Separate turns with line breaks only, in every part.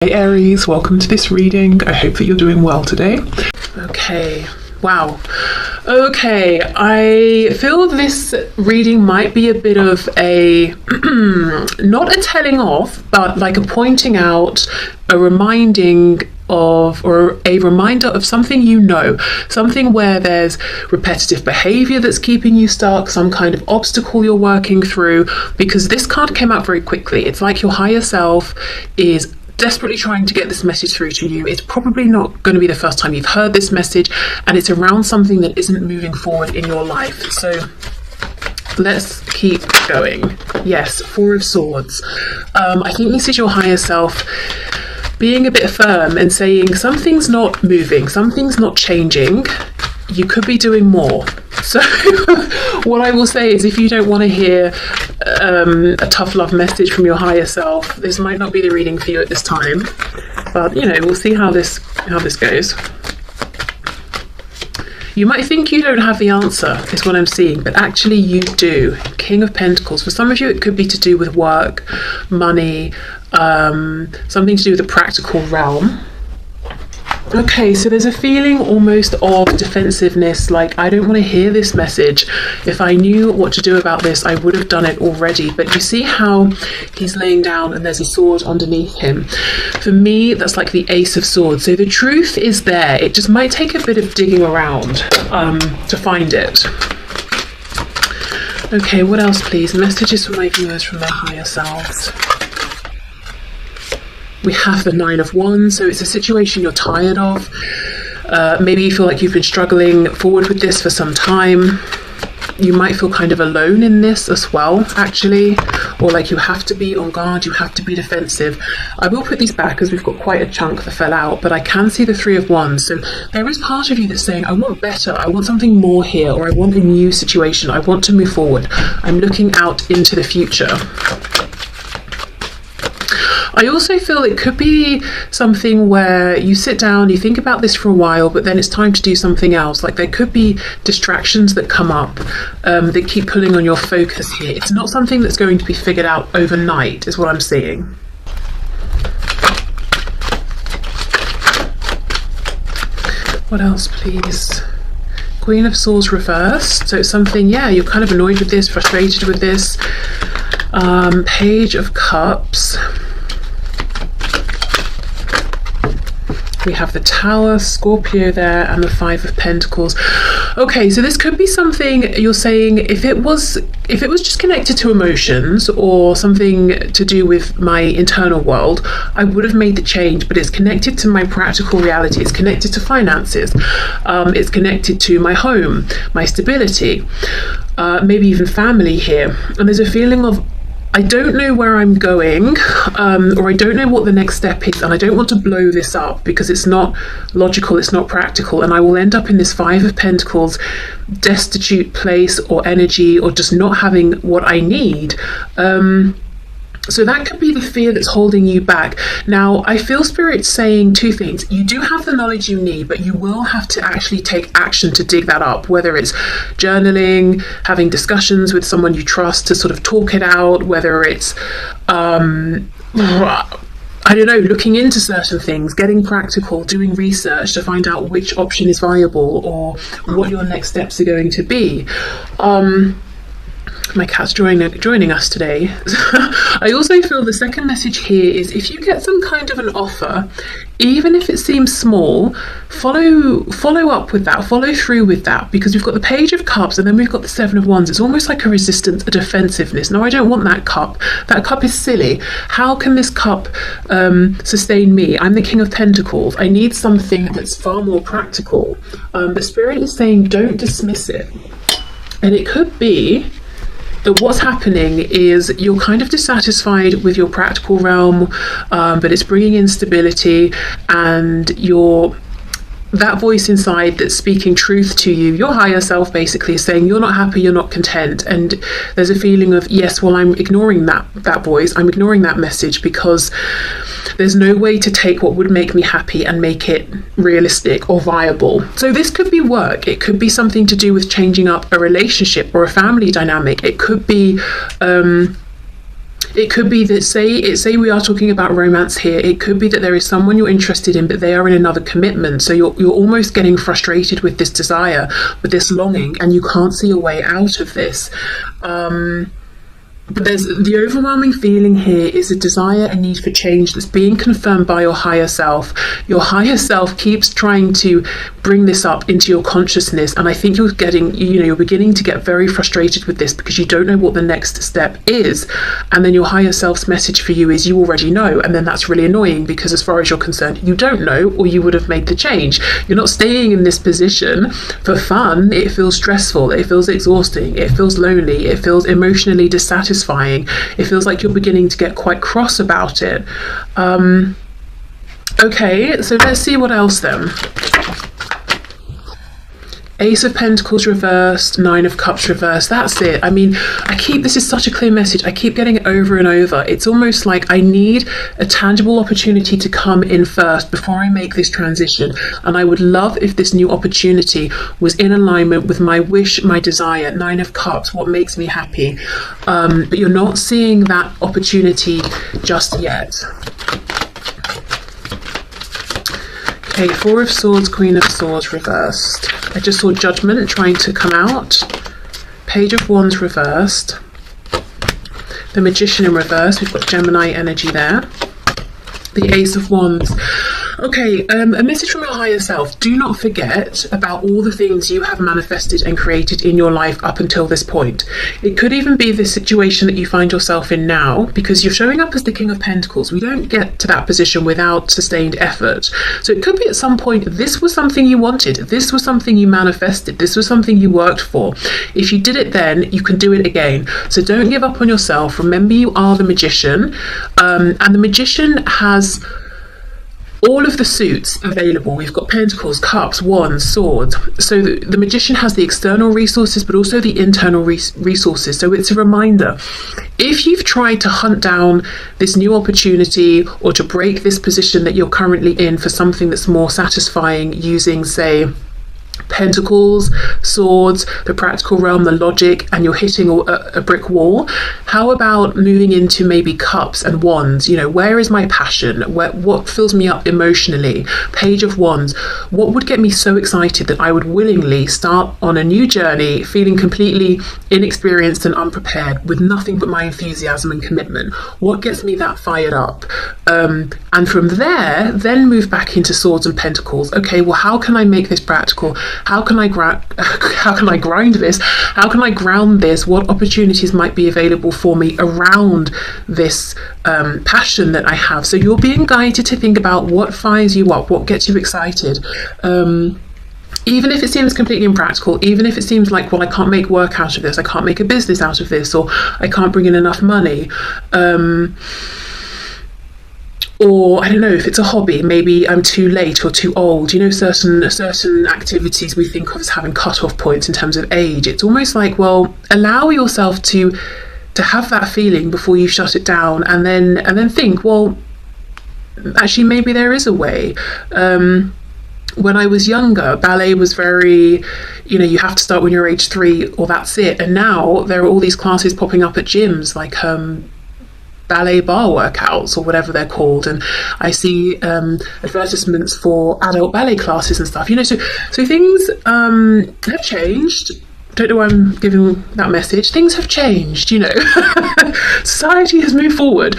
Hey Aries, welcome to this reading. I hope that you're doing well today. Okay, wow. Okay, I feel this reading might be a bit of a, not a telling off, but like a pointing out, a reminding of, or a reminder of something you know, something where there's repetitive behavior that's keeping you stuck, some kind of obstacle you're working through, because this card came out very quickly. It's like your higher self is desperately trying to get this message through to you. It's probably not going to be the first time you've heard this message, and it's around something that isn't moving forward in your life. So let's keep going. Yes, Four of Swords. I think this is your higher self being a bit firm and saying something's not moving, something's not changing, you could be doing more. So what I will say is, if you don't want to hear a tough love message from your higher self, this might not be the reading for you at this time, but you know, we'll see how this goes. You might think you don't have the answer, is what I'm seeing, but actually you do. King of Pentacles. For some of you, it could be to do with work, money, something to do with the practical realm. Okay, so there's a feeling almost of defensiveness, like I don't want to hear this message. If I knew what to do about this, I would have done it already. But you see how he's laying down and there's a sword underneath him. For me, that's like the Ace of Swords. So the truth is there. It just might take a bit of digging around to find it. Okay, what else please? Messages for my viewers from their higher selves. We have the Nine of Wands, so it's a situation you're tired of. Maybe you feel like you've been struggling forward with this for some time. You might feel kind of alone in this as well, actually, or like you have to be on guard, you have to be defensive. I will put these back because we've got quite a chunk that fell out, but I can see the Three of Wands. So there is part of you that's saying, I want better, I want something more here, or I want a new situation, I want to move forward. I'm looking out into the future. I also feel it could be something where you sit down, you think about this for a while, but then it's time to do something else. Like there could be distractions that come up that keep pulling on your focus here. It's not something that's going to be figured out overnight, is what I'm seeing. What else, please? Queen of Swords reversed. So it's something, yeah, you're kind of annoyed with this, frustrated with this. Page of Cups. We have the Tower, Scorpio there, and the Five of Pentacles. Okay, so this could be something you're saying, if it was just connected to emotions or something to do with my internal world, I would have made the change, but it's connected to my practical reality. It's connected to finances. It's connected to my home, my stability, maybe even family here. And there's a feeling of, I don't know where I'm going, or I don't know what the next step is, and I don't want to blow this up because it's not logical, it's not practical, and I will end up in this Five of Pentacles destitute place or energy, or just not having what I need. So that could be the fear that's holding you back. Now, I feel Spirit saying two things. You do have the knowledge you need, but you will have to actually take action to dig that up, whether it's journaling, having discussions with someone you trust to sort of talk it out, whether it's, I don't know, looking into certain things, getting practical, doing research to find out which option is viable or what your next steps are going to be. My cat's joining us today. I also feel the second message here is, if you get some kind of an offer, even if it seems small, follow up with that, follow through with that, because we've got the Page of Cups and then we've got the Seven of Wands. It's almost like a resistance, a defensiveness. No, I don't want that cup. That cup is silly. How can this cup sustain me? I'm the King of Pentacles. I need something that's far more practical. But Spirit is saying, don't dismiss it. And it could be that what's happening is you're kind of dissatisfied with your practical realm, but it's bringing in stability, and that voice inside that's speaking truth to you, your higher self basically is saying you're not happy, you're not content, and there's a feeling of, yes, well, I'm ignoring that voice, I'm ignoring that message because there's no way to take what would make me happy and make it realistic or viable. So this could be work, it could be something to do with changing up a relationship or a family dynamic, it could be It could be that, say we are talking about romance here, it could be that there is someone you're interested in, but they are in another commitment. So you're almost getting frustrated with this desire, with this longing, and you can't see a way out of this. But there's the overwhelming feeling here is a desire, a need for change that's being confirmed by your higher self. Your higher self keeps trying to bring this up into your consciousness, and I think you're beginning to get very frustrated with this because you don't know what the next step is. And then your higher self's message for you is you already know, and then that's really annoying because as far as you're concerned, you don't know, or you would have made the change. You're not staying in this position for fun. It feels stressful, it feels exhausting, it feels lonely, it feels emotionally dissatisfying. It feels like you're beginning to get quite cross about it. Okay, so let's see what else then. Ace of Pentacles reversed, Nine of Cups reversed. That's it. I mean, this is such a clear message. I keep getting it over and over. It's almost like I need a tangible opportunity to come in first before I make this transition. And I would love if this new opportunity was in alignment with my wish, my desire. Nine of Cups, what makes me happy. But you're not seeing that opportunity just yet. Okay, Four of Swords, Queen of Swords reversed. I just saw Judgment trying to come out. Page of Wands reversed. The Magician in reverse. We've got Gemini energy there. The Ace of Wands. Okay, a message from your higher self. Do not forget about all the things you have manifested and created in your life up until this point. It could even be this situation that you find yourself in now, because you're showing up as the King of Pentacles. We don't get to that position without sustained effort. So it could be at some point this was something you wanted. This was something you manifested. This was something you worked for. If you did it then, you can do it again. So don't give up on yourself. Remember, you are the Magician. And the Magician has all of the suits available. We've got Pentacles, Cups, Wands, Swords. So the Magician has the external resources, but also the internal resources. So it's a reminder. If you've tried to hunt down this new opportunity or to break this position that you're currently in for something that's more satisfying using, say, Pentacles, Swords, the practical realm, the logic, and you're hitting a brick wall, how about moving into maybe Cups and Wands? Where is my passion? What fills me up emotionally? Page of Wands. What would get me so excited that I would willingly start on a new journey feeling completely inexperienced and unprepared with nothing but my enthusiasm and commitment? What gets me that fired up? And from there, then move back into Swords and Pentacles. Okay, well, how can I make this practical? How can I grind this? How can I ground this? What opportunities might be available for me around this passion that I have? So you're being guided to think about what fires you up, what gets you excited. Even if it seems completely impractical, even if it seems like, well, I can't make work out of this, I can't make a business out of this, or I can't bring in enough money. Or I don't know, if it's a hobby, maybe I'm too late or too old. Certain activities we think of as having cut-off points in terms of age. It's almost like, well, allow yourself to have that feeling before you shut it down, and then think, well, actually maybe there is a way. When I was younger, ballet was very, you have to start when you're age 3 or that's it. And now there are all these classes popping up at gyms, like ballet bar workouts or whatever they're called, and I see advertisements for adult ballet classes and stuff. So things have changed. Don't know why I'm giving that message. Things have changed. Society has moved forward.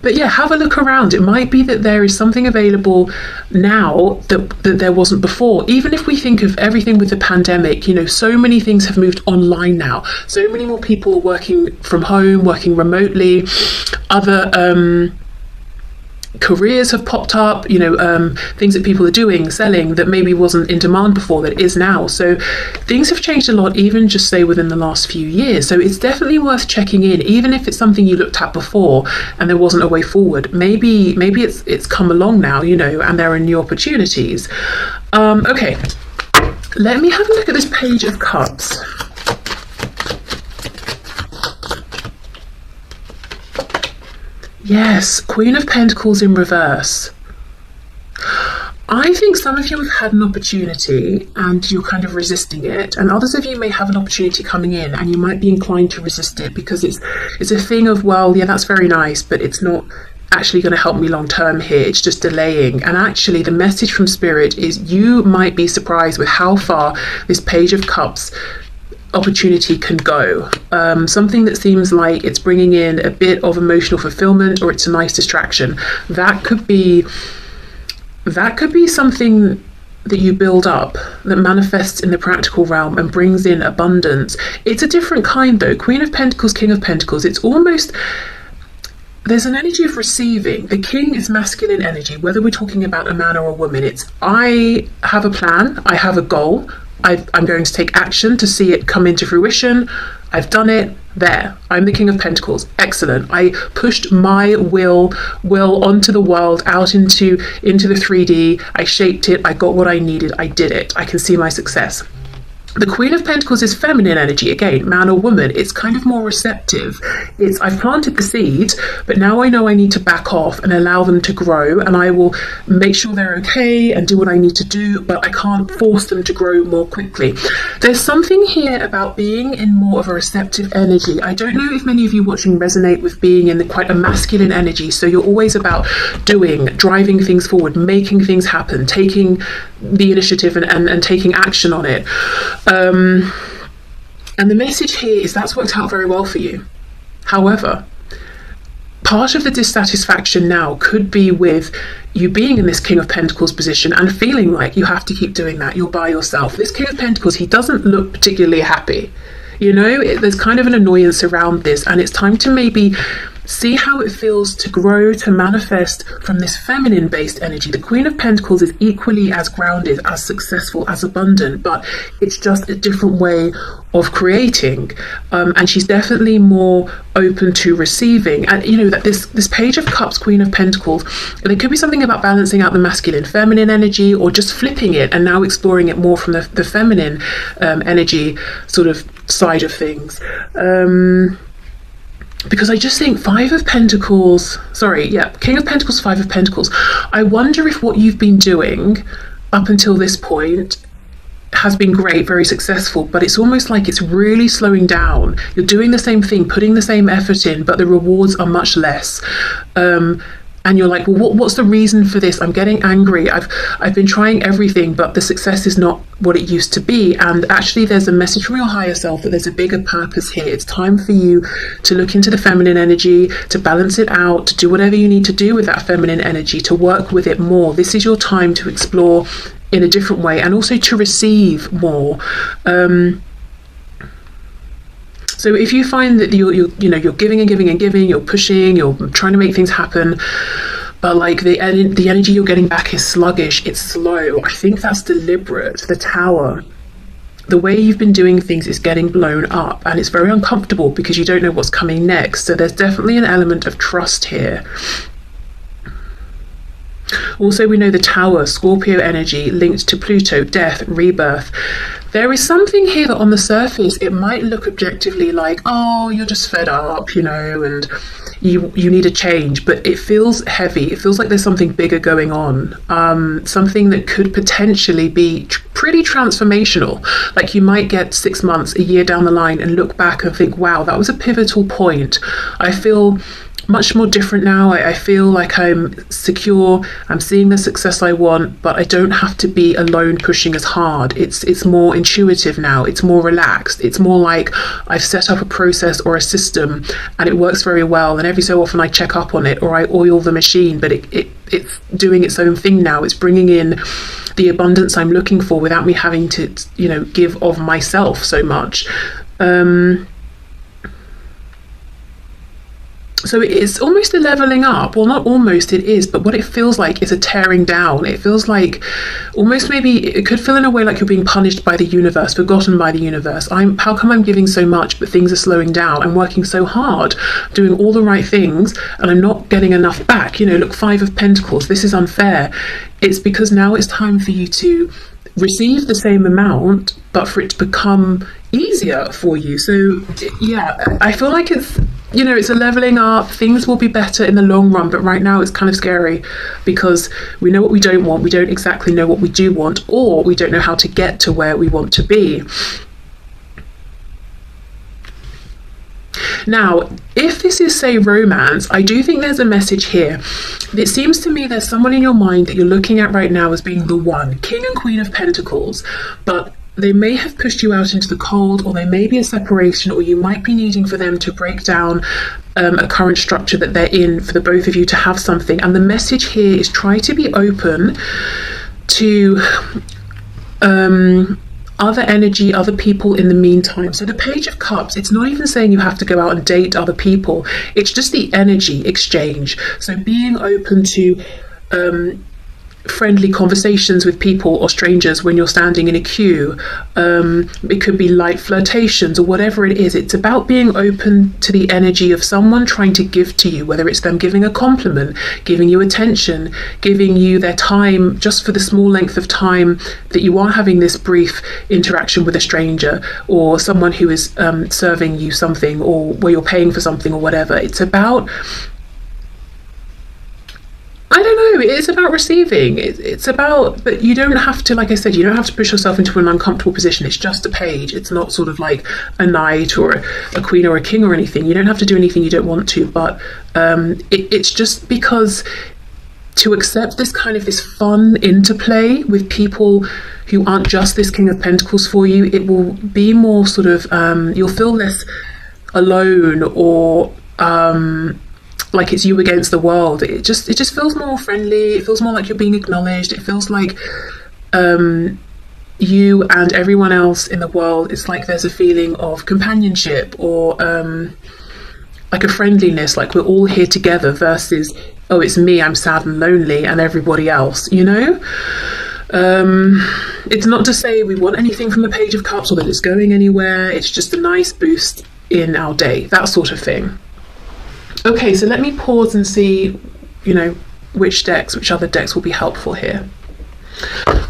But yeah, have a look around. It might be that there is something available now that there wasn't before. Even if we think of everything with the pandemic, so many things have moved online now. So many more people are working from home, working remotely. Other careers have popped up, things that people are doing, selling, that maybe wasn't in demand before, that is now. So things have changed a lot, even just say within the last few years. So it's definitely worth checking in, even if it's something you looked at before and there wasn't a way forward. Maybe it's come along now, and there are new opportunities. Okay, let me have a look at this Page of Cups. Yes, Queen of Pentacles in reverse. I think some of you have had an opportunity and you're kind of resisting it, and others of you may have an opportunity coming in and you might be inclined to resist it because it's a thing of, well, yeah, that's very nice, but it's not actually going to help me long term here, it's just delaying. And actually the message from Spirit is you might be surprised with how far this Page of Cups opportunity can go. Something that seems like it's bringing in a bit of emotional fulfillment, or it's a nice distraction, that could be something that you build up, that manifests in the practical realm and brings in abundance. It's a different kind though. Queen of Pentacles, King of Pentacles, it's almost, there's an energy of receiving. The king is masculine energy, whether we're talking about a man or a woman. It's, I have a plan, I have a goal, I'm going to take action to see it come into fruition. I've done it. There, I'm the King of Pentacles. Excellent. I pushed my will onto the world, out into the 3D. I shaped it. I got what I needed. I did it. I can see my success. The Queen of Pentacles is feminine energy, again, man or woman. It's kind of more receptive. It's, I've planted the seeds, but now I know I need to back off and allow them to grow, and I will make sure they're okay and do what I need to do, but I can't force them to grow more quickly. There's something here about being in more of a receptive energy. I don't know if many of you watching resonate with being in quite a masculine energy, so you're always about doing, driving things forward, making things happen, taking the initiative and taking action on it. And the message here is that's worked out very well for you. However, part of the dissatisfaction now could be with you being in this King of Pentacles position and feeling like you have to keep doing that. You're by yourself. This King of Pentacles, he doesn't look particularly happy. You know, there's kind of an annoyance around this, and it's time to maybe see how it feels to grow, to manifest from this feminine based energy. The Queen of Pentacles is equally as grounded, as successful, as abundant, but it's just a different way of creating. And she's definitely more open to receiving. And you know that this Page of Cups, Queen of Pentacles, there could be something about balancing out the masculine, feminine energy, or just flipping it and now exploring it more from the feminine energy sort of side of things. Because I just think King of Pentacles, 5 of Pentacles. I wonder if what you've been doing up until this point has been great, very successful, but it's almost like it's really slowing down. You're doing the same thing, putting the same effort in, but the rewards are much less. And you're like, well, what's the reason for this? I'm getting angry. I've been trying everything, but the success is not what it used to be. And actually, there's a message from your higher self that there's a bigger purpose here. It's time for you to look into the feminine energy, to balance it out, to do whatever you need to do with that feminine energy, to work with it more. This is your time to explore in a different way, and also to receive more. So if you find that you're giving and giving and giving, you're pushing, you're trying to make things happen, but like the energy you're getting back is sluggish, it's slow, I think that's deliberate. The Tower, the way you've been doing things is getting blown up, and it's very uncomfortable because you don't know what's coming next. So there's definitely an element of trust here. Also, we know the Tower, Scorpio energy, linked to Pluto, death, rebirth. There is something here that on the surface, it might look objectively like, oh, you're just fed up, and you need a change, but it feels heavy. It feels like there's something bigger going on, something that could potentially be pretty transformational. Like you might get 6 months, a year down the line and look back and think, wow, that was a pivotal point. I feel much more different now. I feel like I'm secure, I'm seeing the success I want, but I don't have to be alone pushing as hard. It's more intuitive now, it's more relaxed, it's more like I've set up a process or a system and it works very well, and every so often I check up on it or I oil the machine, but it's doing its own thing now. It's bringing in the abundance I'm looking for without me having to give of myself so much. So it's almost a leveling up. Well, not almost, it is, but what it feels like is a tearing down. It feels like almost, maybe it could feel in a way like you're being punished by the universe, forgotten by the universe. How come I'm giving so much but things are slowing down? I'm working so hard, doing all the right things, and I'm not getting enough back. Look, 5 of Pentacles, this is unfair. It's because now it's time for you to receive the same amount, but for it to become easier for you. So yeah, I feel like it's, you know, it's a leveling up. Things will be better in the long run, but right now it's kind of scary because we know what we don't want. We don't exactly know what we do want, or we don't know how to get to where we want to be. Now, if this is, say, romance, I do think there's a message here. It seems to me there's someone in your mind that you're looking at right now as being the one, King and Queen of Pentacles, but they may have pushed you out into the cold, or there may be a separation, or you might be needing for them to break down a current structure that they're in for the both of you to have something. And the message here is try to be open to other energy, other people in the meantime. So the Page of Cups, it's not even saying you have to go out and date other people. It's just the energy exchange. So being open to friendly conversations with people or strangers when you're standing in a queue. It could be light flirtations or whatever it is. It's about being open to the energy of someone trying to give to you, whether it's them giving a compliment, giving you attention, giving you their time just for the small length of time that you are having this brief interaction with a stranger, or someone who is serving you something, or where you're paying for something or whatever. It's about, I don't know, it's about receiving. It's about, but you don't have to, like I said, you don't have to push yourself into an uncomfortable position. It's just a page. It's not sort of like a knight or a queen or a king or anything. You don't have to do anything you don't want to, but it's just because to accept this kind of this fun interplay with people who aren't just this King of Pentacles for you, it will be more sort of, you'll feel less alone, or like it's you against the world. It just feels more friendly. It feels more like you're being acknowledged. It feels like you and everyone else in the world, it's like there's a feeling of companionship, or like a friendliness, like we're all here together, versus, oh, it's me, I'm sad and lonely, and everybody else, you know? It's not to say we want anything from the Page of Cups or that it's going anywhere. It's just a nice boost in our day, that sort of thing. Okay, so let me pause and see, you know, which other decks will be helpful here.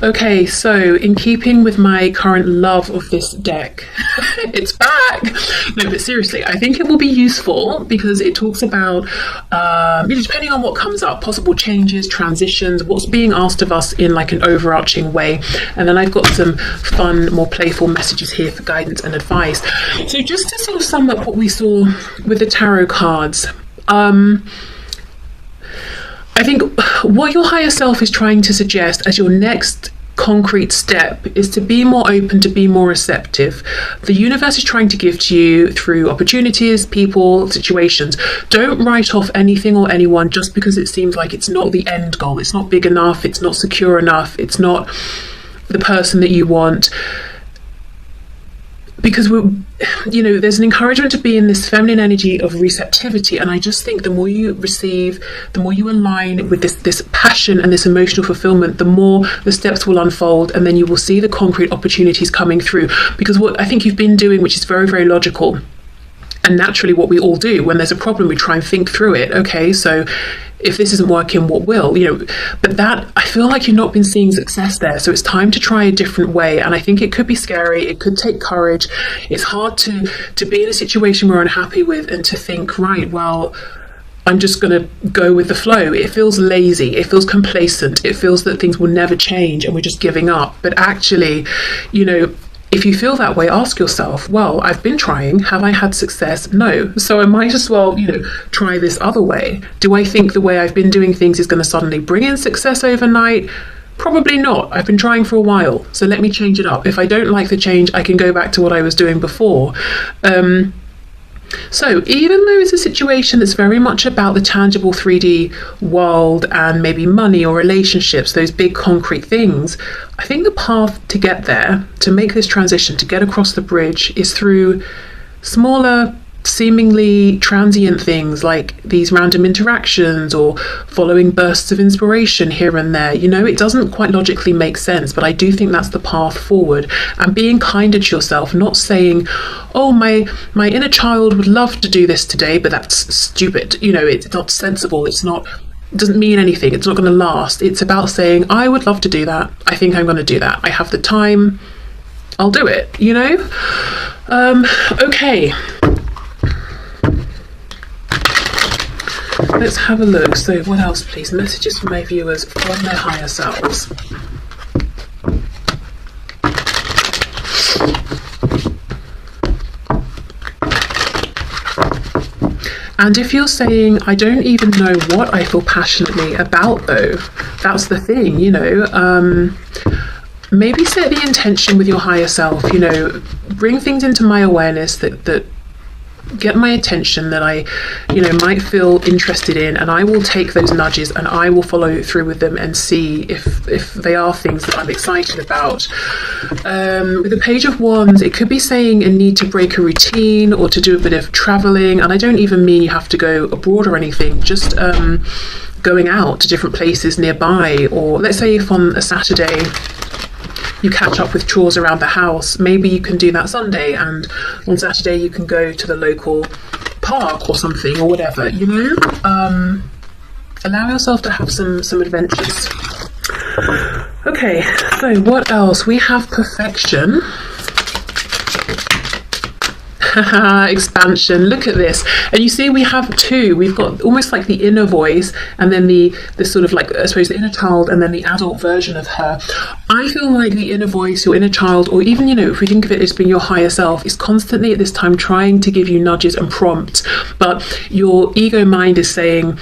Okay, so in keeping with my current love of this deck, it's back! No, but seriously, I think it will be useful because it talks about, depending on what comes up, possible changes, transitions, what's being asked of us in like an overarching way. And then I've got some fun, more playful messages here for guidance and advice. So just to sort of sum up what we saw with the tarot cards, I think what your higher self is trying to suggest as your next concrete step is to be more open, to be more receptive. The universe is trying to give to you through opportunities, people, situations. Don't write off anything or anyone just because it seems like it's not the end goal. It's not big enough. It's not secure enough. It's not the person that you want. Because there's an encouragement to be in this feminine energy of receptivity, and I just think the more you receive, the more you align with this passion and this emotional fulfillment, the more the steps will unfold, and then you will see the concrete opportunities coming through. Because what I think you've been doing, which is very, very logical, and naturally what we all do when there's a problem, we try and think through it. Okay, so if this isn't working, what will? But that, I feel like you've not been seeing success there. So it's time to try a different way. And I think it could be scary. It could take courage. It's hard to be in a situation we're unhappy with and to think, right, well, I'm just going to go with the flow. It feels lazy. It feels complacent. It feels that things will never change and we're just giving up. But actually, if you feel that way, ask yourself, well, I've been trying. Have I had success? No. So I might as well, try this other way. Do I think the way I've been doing things is going to suddenly bring in success overnight? Probably not. I've been trying for a while. So let me change it up. If I don't like the change, I can go back to what I was doing before. So even though it's a situation that's very much about the tangible 3D world and maybe money or relationships, those big concrete things, I think the path to get there, to make this transition, to get across the bridge, is through smaller, seemingly transient things like these random interactions or following bursts of inspiration here and there. It doesn't quite logically make sense, but I do think that's the path forward. And being kinder to yourself, not saying, oh, my inner child would love to do this today, but that's stupid. It's not sensible. It's not doesn't mean anything. It's not going to last. It's about saying, I would love to do that. I think I'm going to do that. I have the time. I'll do it, you know? Okay. Let's have a look. So what else, please? Messages from my viewers from their higher selves. And if you're saying, I don't even know what I feel passionately about, though, that's the thing, you know, maybe set the intention with your higher self, you know, bring things into my awareness that get my attention, that I, you know, might feel interested in, and I will take those nudges and I will follow through with them and see if they are things that I'm excited about. With the Page of Wands, it could be saying a need to break a routine or to do a bit of traveling, and I don't even mean you have to go abroad or anything, just going out to different places nearby. Or let's say if on a Saturday you catch up with chores around the house, maybe you can do that Sunday, and on Saturday you can go to the local park or something, or whatever, you know. Allow yourself to have some adventures. Okay, so what else? We have perfection. Expansion. Look at this. And you see we have two. We've got almost like the inner voice, and then the sort of like, I suppose, the inner child, and then the adult version of her. I feel like the inner voice, your inner child, or even, you know, if we think of it as being your higher self, is constantly at this time trying to give you nudges and prompts, but your ego mind is saying,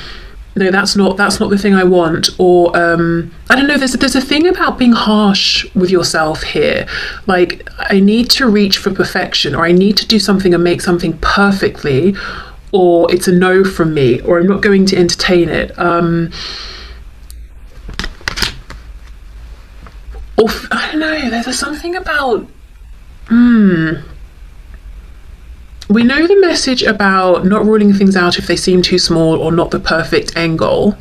no, that's not the thing I want. Or I don't know, there's a thing about being harsh with yourself here, like, I need to reach for perfection, or I need to do something and make something perfectly, or it's a no from me, or I'm not going to entertain it. Or I don't know, there's something about we know the message about not ruling things out if they seem too small or not the perfect end goal,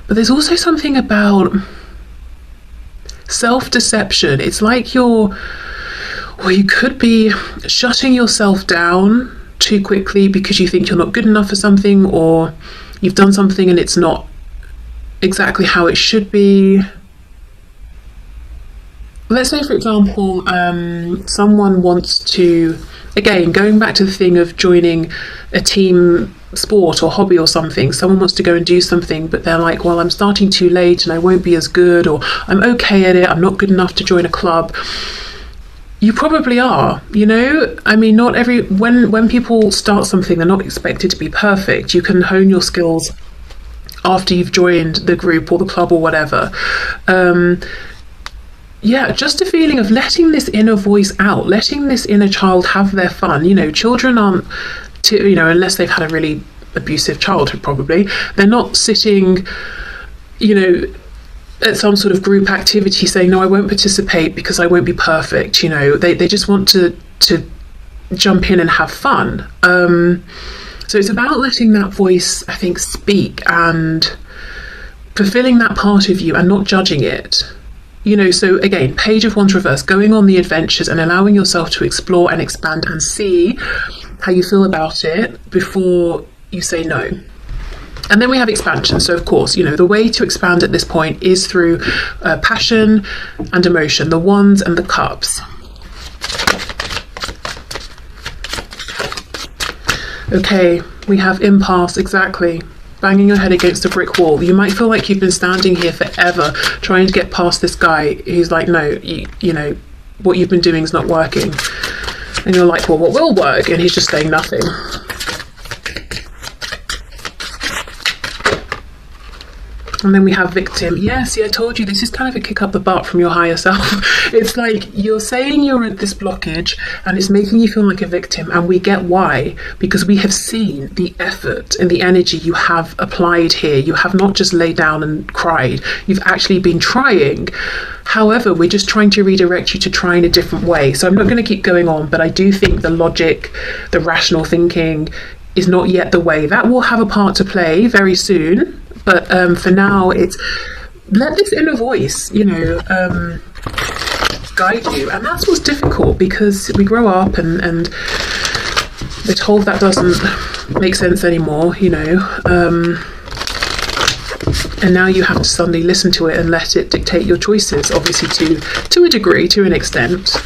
but there's also something about self-deception. It's like you could be shutting yourself down too quickly because you think you're not good enough for something, or you've done something and it's not exactly how it should be. Let's say, for example, someone wants to, again, going back to the thing of joining a team sport or hobby or something, someone wants to go and do something, but they're like, well, I'm starting too late and I won't be as good, or I'm okay at it, I'm not good enough to join a club. You probably are, you know? I mean, when people start something, they're not expected to be perfect. You can hone your skills after you've joined the group or the club or whatever. Yeah, just a feeling of letting this inner voice out, letting this inner child have their fun. You know, children aren't, you know, unless they've had a really abusive childhood, probably, they're not sitting, you know, at some sort of group activity saying, no, I won't participate because I won't be perfect. You know, they just want to jump in and have fun. So it's about letting that voice, I think, speak, and fulfilling that part of you and not judging it. You know, so again, Page of Wands reverse, going on the adventures and allowing yourself to explore and expand and see how you feel about it before you say no. And then we have expansion. So of course, you know, the way to expand at this point is through passion and emotion, the Wands and the Cups. Okay, we have impasse, exactly. Banging your head against a brick wall. You might feel like you've been standing here forever trying to get past this guy who's like, no, you know, what you've been doing is not working. And you're like, well, what will work? And he's just saying nothing. And then we have victim. Yeah, see, I told you, this is kind of a kick up the butt from your higher self. It's like you're saying you're at this blockage and it's making you feel like a victim. And we get why, because we have seen the effort and the energy you have applied here. You have not just laid down and cried. You've actually been trying. However, we're just trying to redirect you to try in a different way. So I'm not going to keep going on, but I do think the logic, the rational thinking is not yet the way. That will have a part to play very soon. But for now, it's let this inner voice, you know, guide you. And that's what's difficult, because we grow up and we're told that doesn't make sense anymore, you know. And now you have to suddenly listen to it and let it dictate your choices, obviously to a degree, to an extent.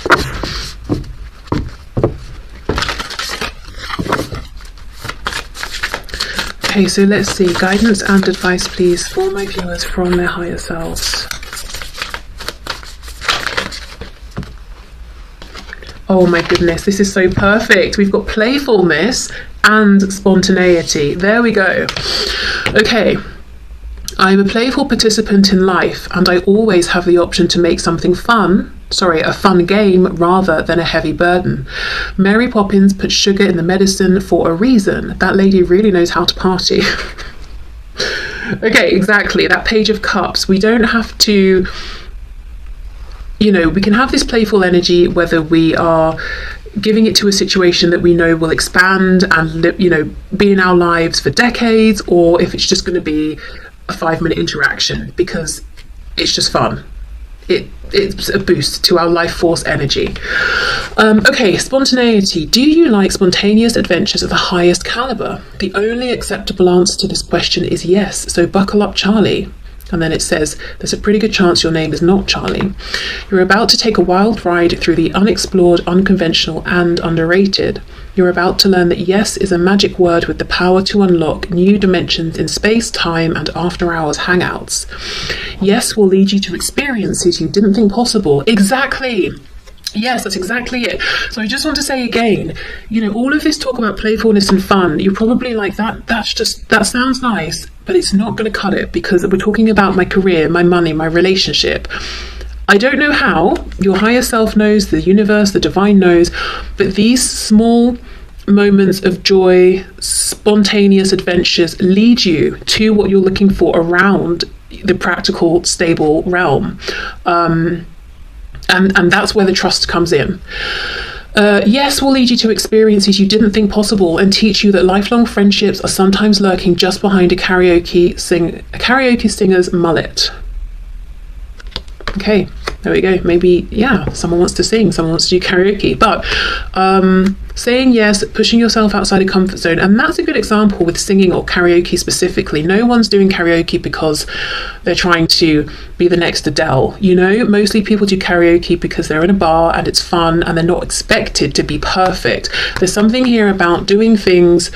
Okay, so let's see. Guidance and advice, please, for my viewers from their higher selves. Oh my goodness, this is so perfect. We've got playfulness and spontaneity. There we go. Okay. I'm a playful participant in life, and I always have the option to make something fun, a fun game rather than a heavy burden. Mary Poppins put sugar in the medicine for a reason. That lady really knows how to party. Okay, exactly. That Page of Cups. We don't have to, we can have this playful energy whether we are giving it to a situation that we know will expand and, be in our lives for decades, or if it's just going to be a 5-minute interaction because it's just fun. It's a boost to our life force energy. Okay, spontaneity. Do you like spontaneous adventures of the highest caliber? The only acceptable answer to this question is yes, so buckle up, Charlie. And then it says, there's a pretty good chance your name is not Charlie. You're about to take a wild ride through the unexplored, unconventional, and underrated. You're about to learn that yes is a magic word with the power to unlock new dimensions in space, time, and after-hours hangouts. Yes will lead you to experiences you didn't think possible. Exactly! Yes, that's exactly it. So I just want to say again, all of this talk about playfulness and fun, you're probably like, that sounds nice, but it's not going to cut it, because we're talking about my career, my money, my relationship. I don't know how, your higher self knows, the universe, the divine knows, but these small moments of joy, spontaneous adventures lead you to what you're looking for around the practical, stable realm. And that's where the trust comes in. Yes will lead you to experiences you didn't think possible and teach you that lifelong friendships are sometimes lurking just behind a karaoke singer's mullet. Okay, there we go. Maybe, someone wants to sing, someone wants to do karaoke, but saying yes, pushing yourself outside a comfort zone, and that's a good example with singing or karaoke specifically. No one's doing karaoke because they're trying to be the next Adele, Mostly people do karaoke because they're in a bar and it's fun and they're not expected to be perfect. There's something here about doing things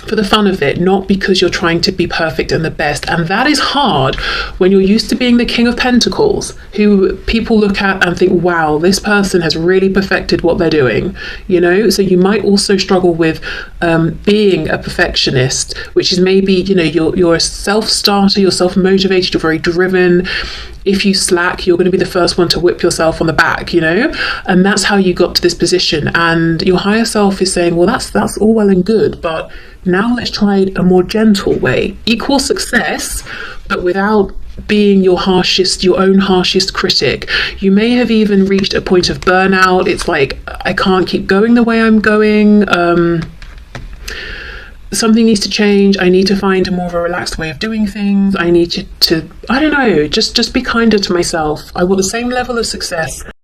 for the fun of it, not because you're trying to be perfect and the best. And that is hard when you're used to being the King of Pentacles, who people look at and think, wow, this person has really perfected what they're doing, So you might also struggle with being a perfectionist, which is maybe, you're a self-starter, you're self-motivated, you're very driven. If you slack, you're going to be the first one to whip yourself on the back, and that's how you got to this position. And your higher self is saying, well, that's all well and good, but now let's try a more gentle way. Equal success, but without being your own harshest critic. You may have even reached a point of burnout. It's like, I can't keep going the way I'm going. Something needs to change. I need to find a more of a relaxed way of doing things. I need to I don't know, just be kinder to myself. I want the same level of success